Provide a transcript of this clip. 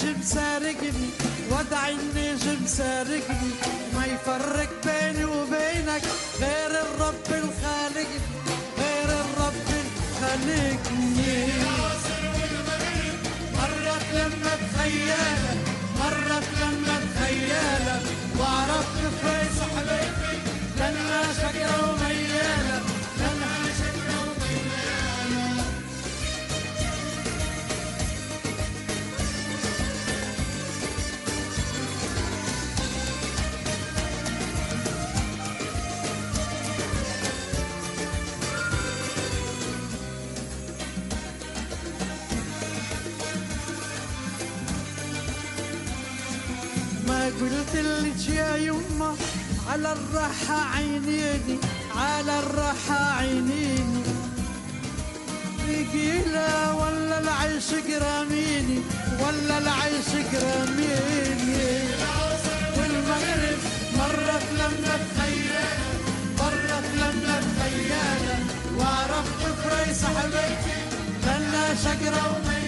النجم سارقني، ودع النجم سارقني، ما يفرق بيني وبينك غير الرب الخالقني، غير الرب الخالقني. مرت لما تخيلك، مرت لما تخيلك، وعرفت في صحبتي لانها شقرة وميالة، لانها شقرة وميالة. ما قلت لك يا يما على الراحة عينيني، على الراحة عينيني، ثقيلة ولا العيش قراميني، ولا العيش قراميني. والمغرب مرت لما تخيلت، مرت لما تخيلت، وعرفت فري صاحبتي لانها شقرة وميالة.